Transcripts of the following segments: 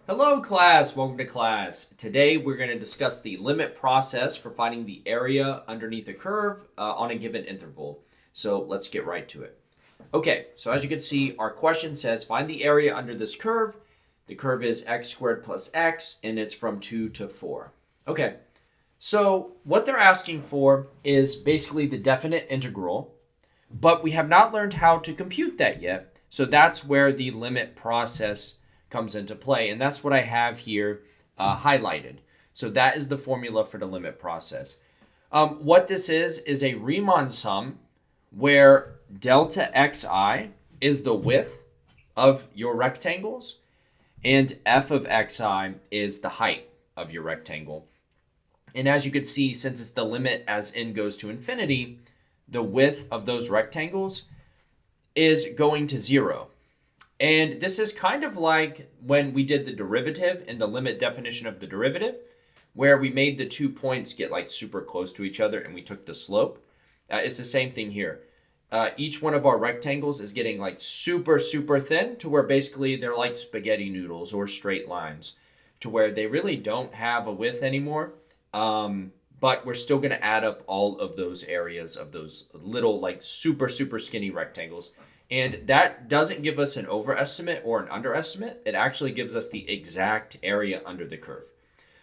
Hello class, welcome to class. Today we're going to discuss the limit process for finding the area underneath a curve on a given interval. So let's get right to it. Okay, so as you can see, our question says find the area under this curve. The curve is x squared plus x and it's from 2 to 4. Okay, so what they're asking for is basically the definite integral, but we have not learned how to compute that yet. So that's where the limit process comes into play. And that's what I have here highlighted. So that is the formula for the limit process. What this is a Riemann sum where delta xi is the width of your rectangles and f of xi is the height of your rectangle. And as you can see, since it's the limit as n goes to infinity, the width of those rectangles is going to 0. And this is kind of like when we did the derivative and the limit definition of the derivative, where we made the 2 points get like super close to each other and we took the slope. It's the same thing here. Each one of our rectangles is getting like super, super thin to where basically they're like spaghetti noodles or straight lines to where they really don't have a width anymore. But we're still going to add up all of those areas of those little like super, super skinny rectangles. And that doesn't give us an overestimate or an underestimate. It actually gives us the exact area under the curve.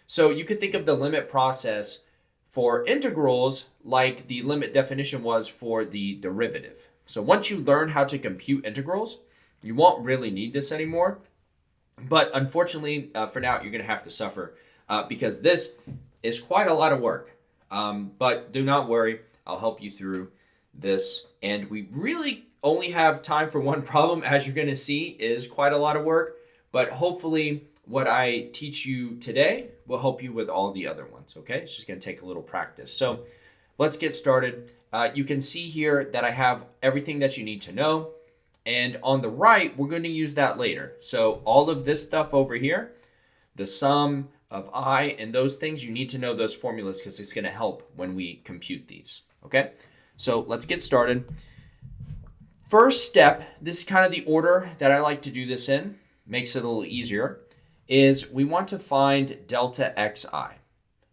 So you could think of the limit process for integrals like the limit definition was for the derivative. So once you learn how to compute integrals, you won't really need this anymore. But unfortunately, for now, you're going to have to suffer because this is quite a lot of work. But do not worry. I'll help you through this. And we really only have time for one problem, as you're going to see, is quite a lot of work. But hopefully what I teach you today will help you with all the other ones, okay? It's just going to take a little practice. So let's get started. You can see here that I have everything that you need to know. And on the right, we're going to use that later. So all of this stuff over here, the sum of I and those things, you need to know those formulas because it's going to help when we compute these, okay? So let's get started. First step, this is kind of the order that I like to do this in, makes it a little easier, is we want to find delta xi.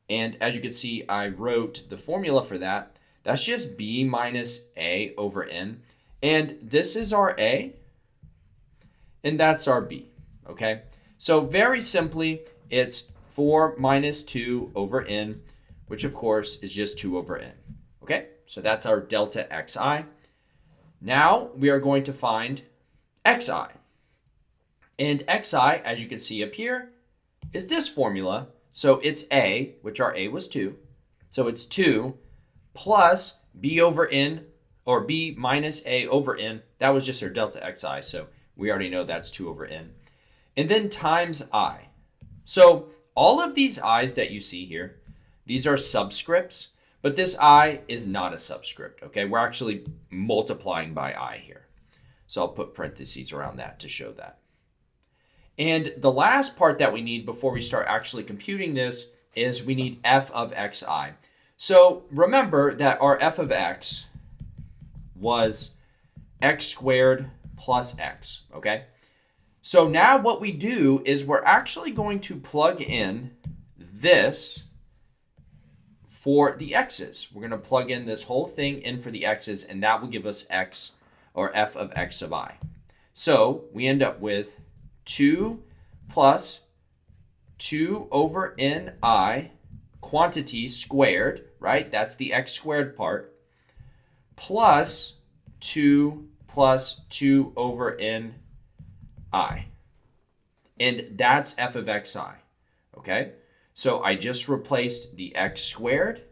And as you can see, I wrote the formula for that. That's just b minus a over n. And this is our a, and that's our b, okay? So very simply, it's 4 minus 2 over n, which of course is just 2 over n, okay? So that's our delta xi. Now we are going to find xi. And xi, as you can see up here, is this formula. So it's a, which our a was 2. So it's 2 plus b over n, or b minus a over n. That was just our delta xi. So we already know that's 2 over n. And then times I. So all of these i's that you see here, these are subscripts. But this I is not a subscript, okay? We're actually multiplying by I here. So I'll put parentheses around that to show that. And the last part that we need before we start actually computing this is we need f of xi. So remember that our f of x was x squared plus x, okay? So now what we do is we're actually going to plug in this for the x's. We're going to plug in this whole thing in for the x's, and that will give us x, or f of x of I. So we end up with 2 plus 2 over ni, quantity squared, right? That's the x squared part, plus 2 plus 2 over ni. And that's f of xi, okay? So I just replaced the x squared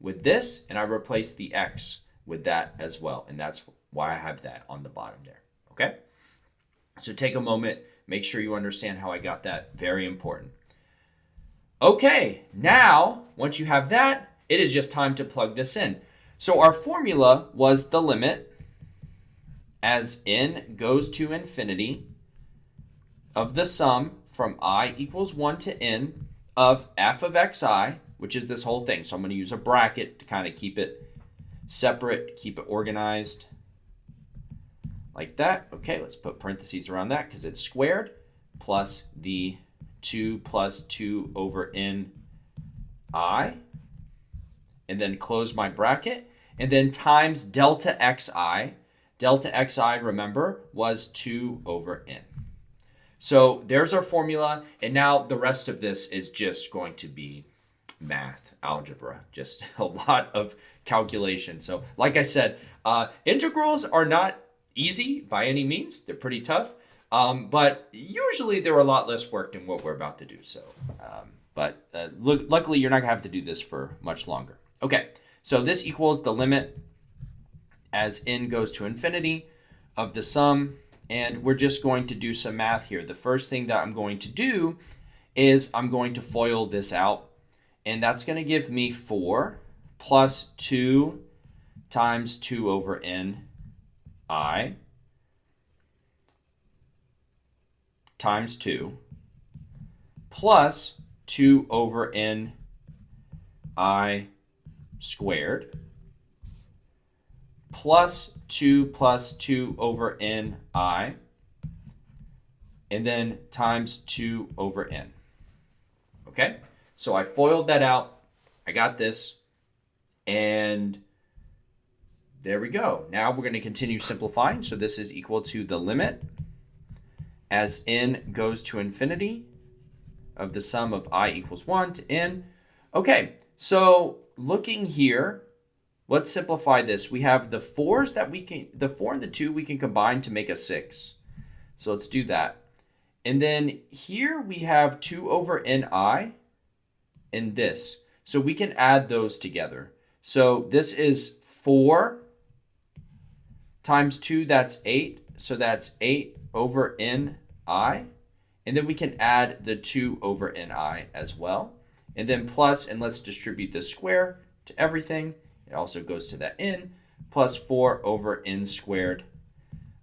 with this, and I replaced the x with that as well. And that's why I have that on the bottom there, okay? So take a moment, make sure you understand how I got that. Very important. Okay, now, once you have that, it is just time to plug this in. So our formula was the limit as n goes to infinity of the sum from I equals 1 to n of f of xi, which is this whole thing. So I'm going to use a bracket to kind of keep it separate, keep it organized like that. Okay, let's put parentheses around that because it's squared plus the 2 plus 2 over n I, and then close my bracket, and then times delta xi. Delta xi, remember, was 2 over n. So there's our formula, and now the rest of this is just going to be math, algebra, just a lot of calculation. So like I said, integrals are not easy by any means. They're pretty tough, but usually they're a lot less work than what we're about to do. So, luckily you're not gonna have to do this for much longer. Okay, so this equals the limit as n goes to infinity of the sum, and we're just going to do some math here. The first thing that I'm going to do is I'm going to FOIL this out, and that's going to give me 4 plus 2 times 2 over n I times 2 plus 2 over n I squared plus 2 plus 2 over n I, and then times 2 over n. Okay, so I FOILed that out. I got this, and there we go. Now we're going to continue simplifying. So this is equal to the limit as n goes to infinity of the sum of I equals 1 to n. Okay, so looking here, let's simplify this. We have the 4s that the 4 and the 2 we can combine to make a 6. So let's do that. And then here we have 2 over ni and this. So we can add those together. So this is 4 times 2, that's 8. So that's 8 over ni. And then we can add the 2 over ni as well. And then plus, and let's distribute the square to everything. It also goes to that n, plus 4 over n squared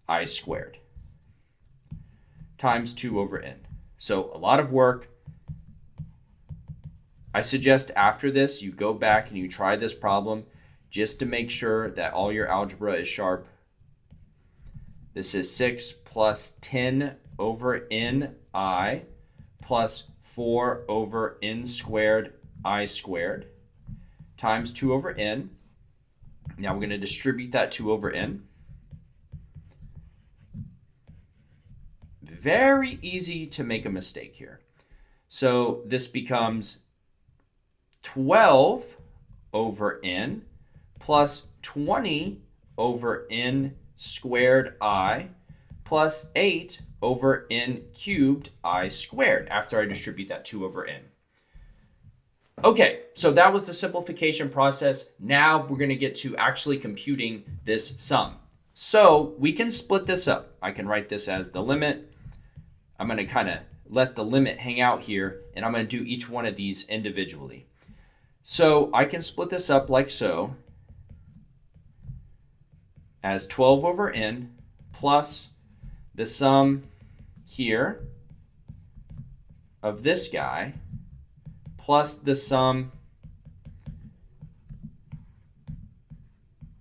I squared times 2 over n. So a lot of work. I suggest after this, you go back and you try this problem just to make sure that all your algebra is sharp. This is 6 plus 10 over ni plus 4 over n squared I squared times 2 over n. Now we're going to distribute that 2 over n. Very easy to make a mistake here. So this becomes 12 over n plus 20 over n squared I plus 8 over n cubed I squared after I distribute that 2 over n. Okay, so that was the simplification process. Now we're going to get to actually computing this sum. So we can split this up. I can write this as the limit. I'm going to kind of let the limit hang out here, and I'm going to do each one of these individually. So I can split this up like so, as 12 over n plus the sum here of this guy plus the sum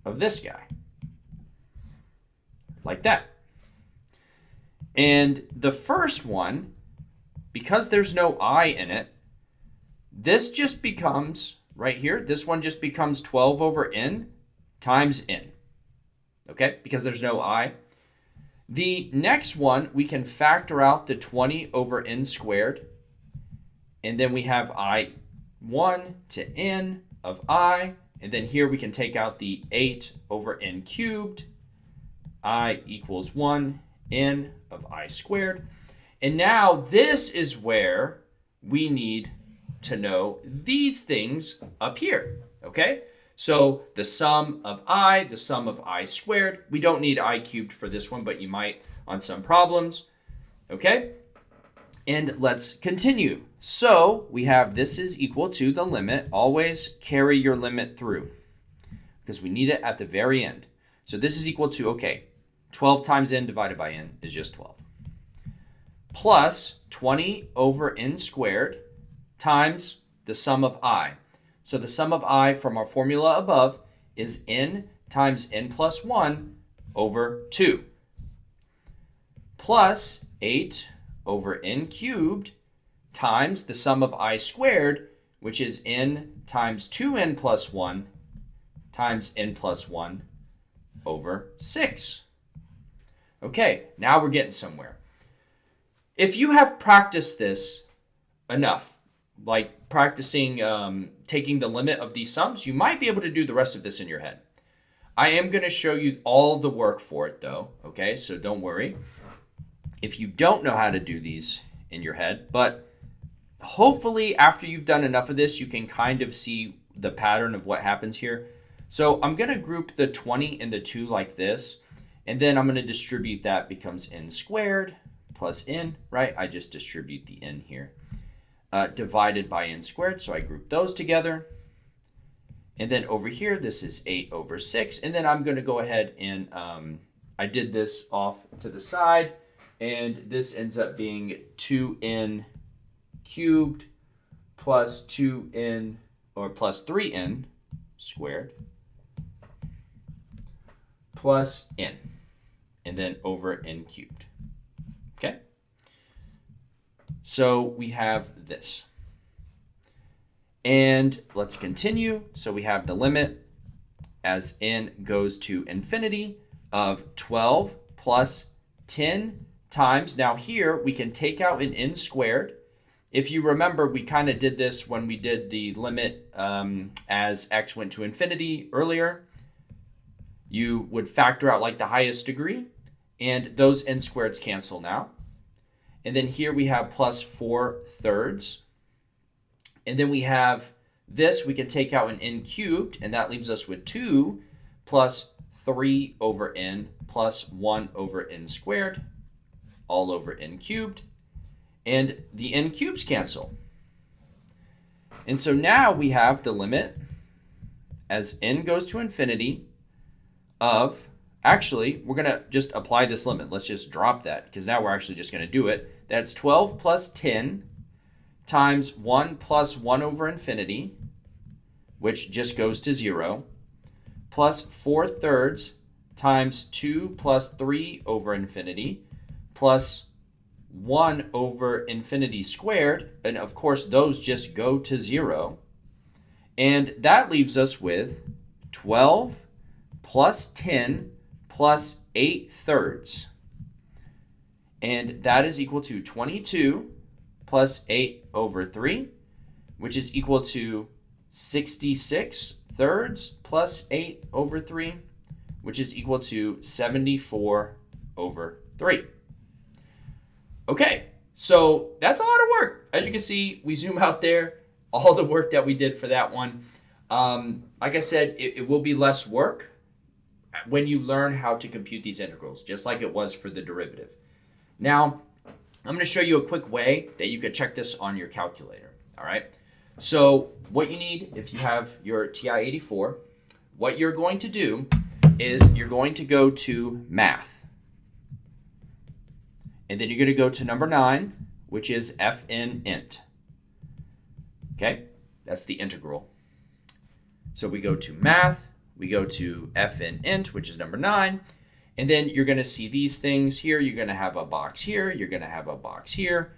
of this guy, like that. And the first one, because there's no I in it, this just becomes, right here, this one just becomes 12 over n times n, okay, because there's no I. The next one, we can factor out the 20 over n squared, and then we have I1 to n of I, and then here we can take out the 8 over n cubed, I equals 1, n of I squared. And now this is where we need to know these things up here, okay? So the sum of I, the sum of I squared. We don't need I cubed for this one, but you might on some problems, okay? And let's continue. So we have this is equal to the limit. Always carry your limit through because we need it at the very end. So this is equal to, okay, 12 times n divided by n is just 12. Plus 20 over n squared times the sum of I. So the sum of I from our formula above is n times n plus 1 over 2. Plus 8 over n cubed times the sum of I squared, which is n times 2n plus 1 times n plus 1 over 6. Okay, now we're getting somewhere. If you have practiced this enough, like practicing taking the limit of these sums, you might be able to do the rest of this in your head. I am going to show you all the work for it though, okay? So don't worry if you don't know how to do these in your head, but hopefully after you've done enough of this, you can kind of see the pattern of what happens here. So I'm going to group the 20 and the 2 like this, and then I'm going to distribute that becomes n squared plus n, right? I just distribute the n here, divided by n squared, so I group those together. And then over here, this is 8 over 6, and then I'm going to go ahead and I did this off to the side, and this ends up being 2n cubed plus 2n, or plus 3n squared plus n, and then over n cubed. Okay? So we have this. And let's continue. So we have the limit as n goes to infinity of 12 plus 10 times. Now here we can take out an n squared. If you remember, we kind of did this when we did the limit as x went to infinity earlier. You would factor out like the highest degree, and those n squareds cancel now. And then here we have plus 4/3. And then we have this, we can take out an n cubed, and that leaves us with 2 plus 3 over n plus 1 over n squared, all over n cubed. And the n cubes cancel. And so now we have the limit as n goes to infinity of, actually, we're going to just apply this limit. Let's just drop that because now we're actually just going to do it. That's 12 plus 10 times 1 plus 1 over infinity, which just goes to 0, plus 4/3 times 2 plus 3 over infinity, plus 1 over infinity squared, and of course those just go to 0. And that leaves us with 12 plus 10 plus 8/3. And that is equal to 22 plus 8 over 3, which is equal to 66/3 plus 8 over 3, which is equal to 74 over 3. Okay, so that's a lot of work. As you can see, we zoom out there, all the work that we did for that one. Like I said, it will be less work when you learn how to compute these integrals, just like it was for the derivative. Now, I'm going to show you a quick way that you could check this on your calculator, all right? So what you need, if you have your TI-84, what you're going to do is you're going to go to Math. And then you're going to go to number 9, which is fn int. Okay, that's the integral. So we go to Math, we go to fn int, which is number 9, and then you're going to see these things here. You're going to have a box here. You're going to have a box here.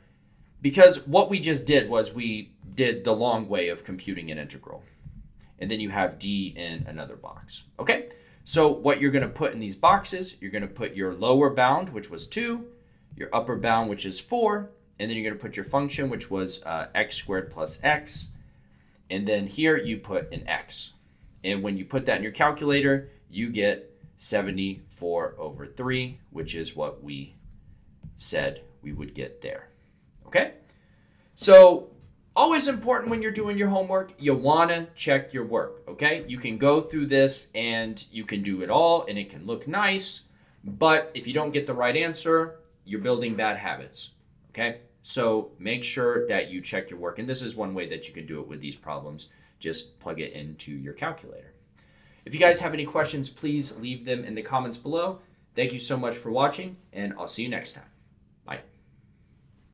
Because what we just did was we did the long way of computing an integral. And then you have d in another box. Okay, so what you're going to put in these boxes, you're going to put your lower bound, which was 2, your upper bound, which is 4, and then you're going to put your function, which was x squared plus x. And then here you put an x. And when you put that in your calculator, you get 74 over 3, which is what we said we would get there. Okay? So always important when you're doing your homework, you want to check your work. Okay? You can go through this and you can do it all and it can look nice, but if you don't get the right answer, you're building bad habits. Okay? So make sure that you check your work. And this is one way that you can do it with these problems. Just plug it into your calculator. If you guys have any questions, please leave them in the comments below. Thank you so much for watching, and I'll see you next time.